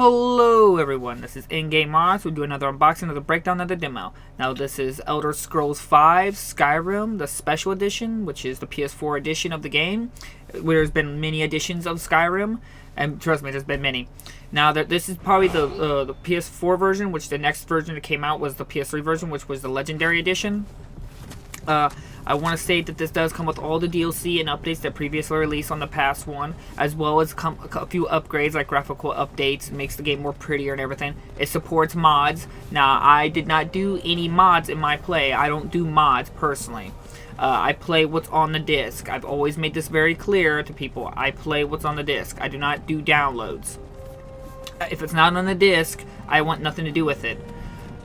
Hello everyone, this is In-Game Mods. We'll do another unboxing, another breakdown of the demo. Now this is Elder Scrolls V Skyrim, the Special Edition, which is the PS4 edition of the game. There's been many editions of Skyrim, and trust me, there's been many. Now this is probably the PS4 version, which the next version that came out was the PS3 version, which was the Legendary Edition. I want to state that this does come with all the DLC and updates that previously released on the past one, as well as a few upgrades like graphical updates. It makes the game more prettier and everything. It supports mods. Now, I did not do any mods in my play. I don't do mods personally. I play what's on the disc. I've always made this very clear to people. I play what's on the disc. I do not do downloads. If it's not on the disc, I want nothing to do with it.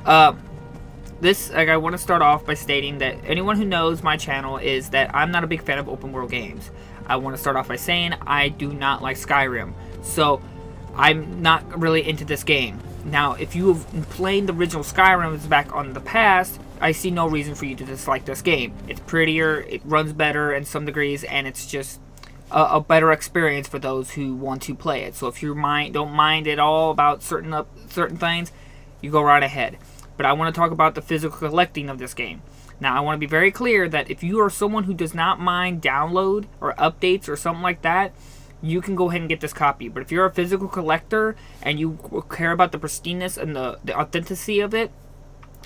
I want to start off by stating that anyone who knows my channel is that I'm not a big fan of open world games. I want to start off by saying I do not like Skyrim, so I'm not really into this game. Now, if you have played the original Skyrim back on the past, I see no reason for you to dislike this game. It's prettier, it runs better in some degrees, and it's just a better experience for those who want to play it. So if you don't mind at all about certain things, you go right ahead. But I want to talk about the physical collecting of this game. Now, I want to be very clear that if you are someone who does not mind download or updates or something like that, you can go ahead and get this copy. But if you're a physical collector and you care about the pristineness and the authenticity of it,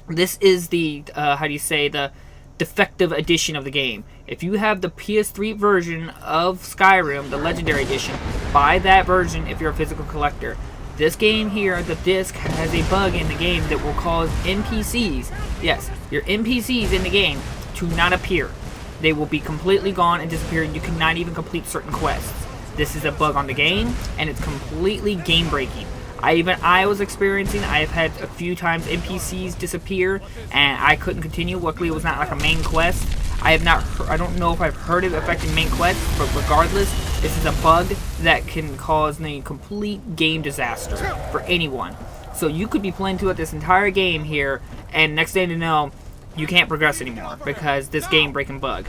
this is the, the defective edition of the game. If you have the PS3 version of Skyrim, the Legendary Edition, buy that version if you're a physical collector. This game here, the disc, has a bug in the game that will cause NPCs, yes, your NPCs in the game, to not appear. They will be completely gone and disappear, and you cannot even complete certain quests. This is a bug on the game, and it's completely game-breaking. I was experiencing, I have had a few times NPCs disappear, and I couldn't continue. Luckily, it was not like a main quest. I don't know if I've heard it affecting main quests, but regardless, this is a bug that can cause a complete game disaster for anyone. So you could be playing through this entire game here, and next thing you know, you can't progress anymore because this game-breaking bug.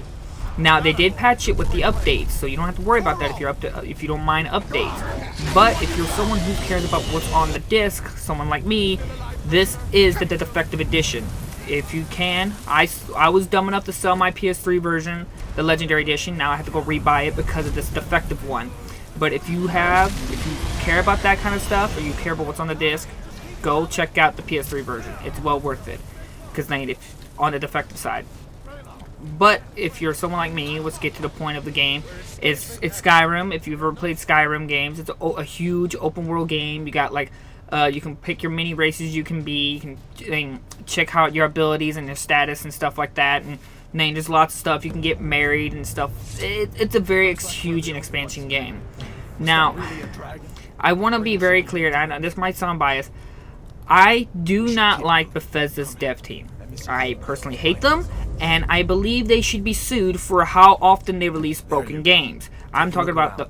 Now, they did patch it with the updates, so you don't have to worry about that if you don't mind updates. But if you're someone who cares about what's on the disc, someone like me, this is the defective edition. If you can, I was dumb enough to sell my PS3 version, the Legendary Edition. Now I have to go rebuy it because of this defective one. But if you care about that kind of stuff, or you care about what's on the disc, go check out the PS3 version. It's well worth it, because it's on the defective side. But if you're someone like me, let's get to the point of the game. It's Skyrim. If you've ever played Skyrim games, it's a huge open world game. You got you can pick your mini races you can be. You can check out your abilities and your status and stuff like that. And there's lots of stuff. You can get married and stuff. It's a very huge and expansion game. Now, I want to be very clear. And this might sound biased. I do not like Bethesda's dev team. I personally hate them, and I believe they should be sued for how often they release broken games. I'm talking about the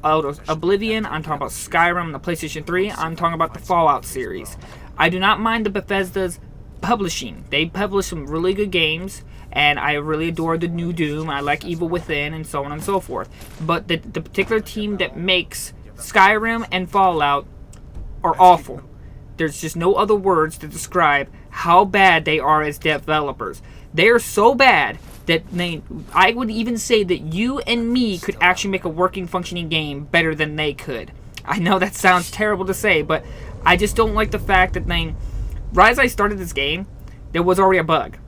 Oblivion, I'm talking about Skyrim, the PlayStation 3, I'm talking about the Fallout series. I do not mind the Bethesda's publishing. They publish some really good games, and I really adore the new Doom. I like Evil Within, and so on and so forth. But the particular team that makes Skyrim and Fallout are awful. There's just no other words to describe how bad they are as developers. They are so bad that I would even say that you and me could actually make a working, functioning game better than they could. I know that sounds terrible to say, but I just don't like the fact that right as I started this game, there was already a bug.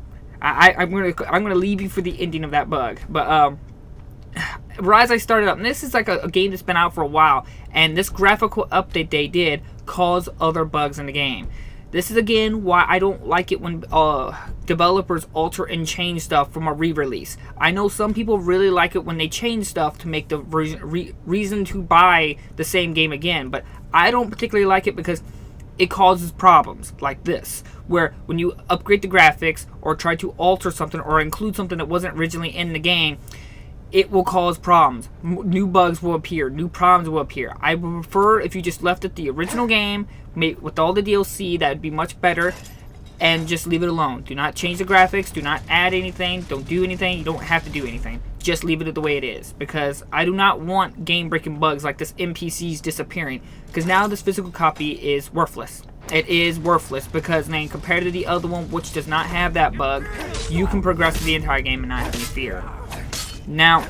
I'm gonna leave you for the ending of that bug, but right as I started up, and this is like a game that's been out for a while, and this graphical update they did caused other bugs in the game. This is again why I don't like it when developers alter and change stuff from a re-release. I know some people really like it when they change stuff to make the reason to buy the same game again, but I don't particularly like it because it causes problems like this, where when you upgrade the graphics or try to alter something or include something that wasn't originally in the game, it will cause problems. New bugs will appear. New problems will appear. I would prefer if you just left it the original game, with all the DLC. That would be much better. and just leave it alone. Do not change the graphics. Do not add anything. Don't do anything. You don't have to do anything. Just leave it the way it is, because I do not want game-breaking bugs like this NPCs disappearing, because now this physical copy is worthless. It is worthless because, man, compared to the other one, which does not have that bug, you can progress through the entire game and not have any fear. Now,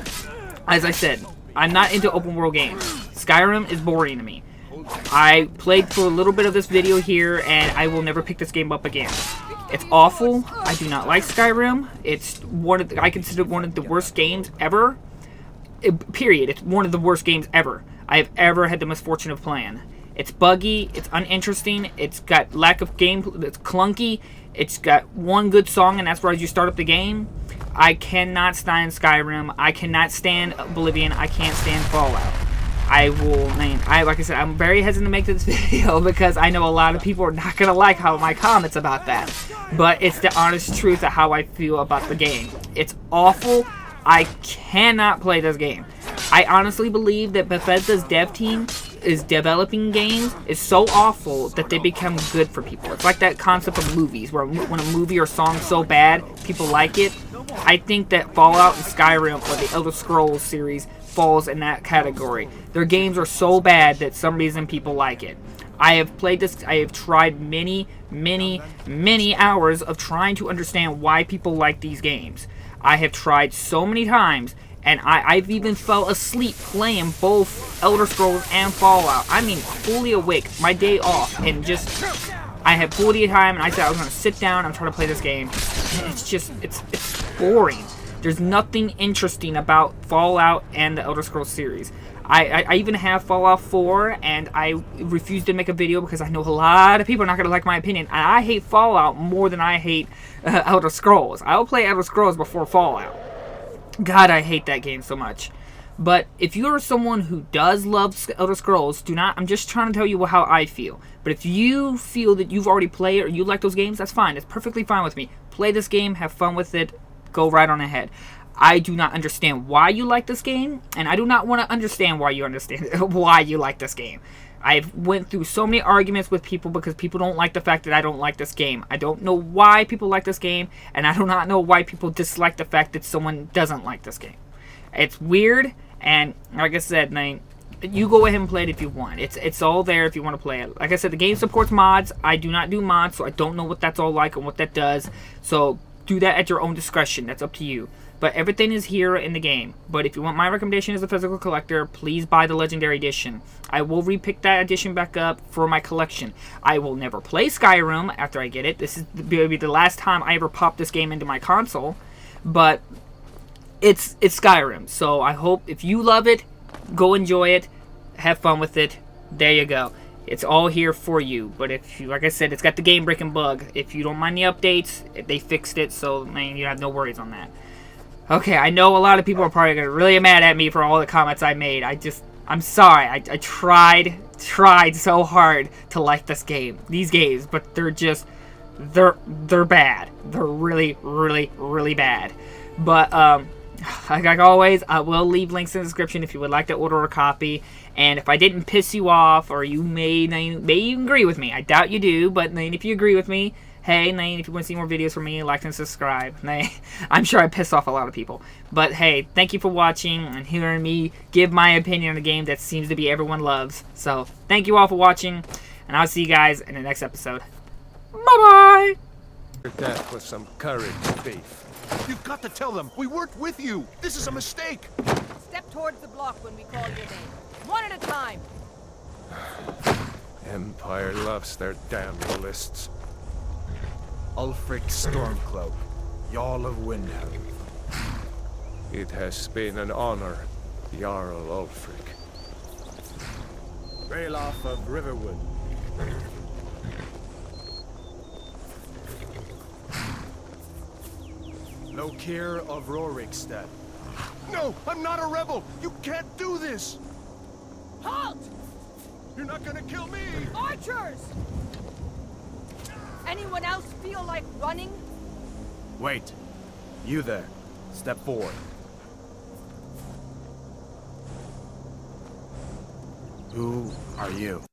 as I said, I'm not into open world games. Skyrim is boring to me. I played for a little bit of this video here, and I will never pick this game up again. It's awful. I do not like Skyrim. It's I consider it one of the worst games ever. Period. It's one of the worst games ever I have ever had the misfortune of playing. It's buggy. It's uninteresting. It's got lack of game. It's clunky. It's got one good song, and that's where you start up the game. I cannot stand Skyrim. I cannot stand Oblivion. I can't stand Fallout. Like I said, I'm very hesitant to make this video because I know a lot of people are not going to like how my comments about that. But it's the honest truth of how I feel about the game. It's awful. I cannot play this game. I honestly believe that Bethesda's dev team is developing games is so awful that they become good for people. It's like that concept of movies, where when a movie or song is so bad, people like it. I think that Fallout and Skyrim, or the Elder Scrolls series, falls in that category. Their games are so bad that some reason people like it. I have played this, I have tried many hours of trying to understand why people like these games. I have tried so many times, and I've even fell asleep playing both Elder Scrolls and Fallout. I mean, fully awake, my day off, and just, I had plenty of time, and I said I was going to sit down and try to play this game. And it's just, it's boring. There's nothing interesting about Fallout and the Elder Scrolls series. I even have Fallout 4, and I refuse to make a video because I know a lot of people are not going to like my opinion. And I hate Fallout more than I hate Elder Scrolls. I'll play Elder Scrolls before Fallout. God, I hate that game so much. But if you are someone who does love Elder Scrolls, I'm just trying to tell you how I feel. But if you feel that you've already played or you like those games, that's fine. It's perfectly fine with me. Play this game, have fun with it, go right on ahead. I do not understand why you like this game, and I do not want to understand why you like this game. I've went through so many arguments with people because people don't like the fact that I don't like this game. I don't know why people like this game, and I do not know why people dislike the fact that someone doesn't like this game. It's weird, and like I said, man, you go ahead and play it if you want. It's all there if you want to play it. Like I said, the game supports mods. I do not do mods, so I don't know what that's all like and what that does. So do that at your own discretion. That's up to you. But everything is here in the game. But if you want my recommendation as a physical collector, please buy the Legendary Edition. I will repick that edition back up for my collection. I will never play Skyrim after I get it. This is going to be the last time I ever pop this game into my console. But it's Skyrim. So I hope if you love it, go enjoy it. Have fun with it. There you go. It's all here for you. But if you, like I said, it's got the game-breaking bug. If you don't mind the updates, they fixed it. So, man, you have no worries on that. Okay, I know a lot of people are probably going to really mad at me for all the comments I made. I'm sorry. I tried so hard to like these games, but they're bad. They're really bad. But, like always, I will leave links in the description if you would like to order a copy. And if I didn't piss you off, or you may agree with me. I doubt you do, but if you agree with me, hey, if you want to see more videos from me, like and subscribe. I'm sure I pissed off a lot of people. But hey, thank you for watching and hearing me give my opinion on a game that seems to be everyone loves. So, thank you all for watching, and I'll see you guys in the next episode. Bye-bye! Your death with some courage, thief. You've got to tell them we weren't with you. This is a mistake. Step towards the block when we call your name. One at a time. Empire loves their damn lists. Ulfric Stormcloak, Jarl of Windhelm. It has been an honor, Jarl Ulfric. Ralof of Riverwood. Lokir of Rorikstead. No, I'm not a rebel. You can't do this. Halt! You're not gonna kill me. Archers! Anyone else feel like running? Wait. You there. Step forward. Who are you?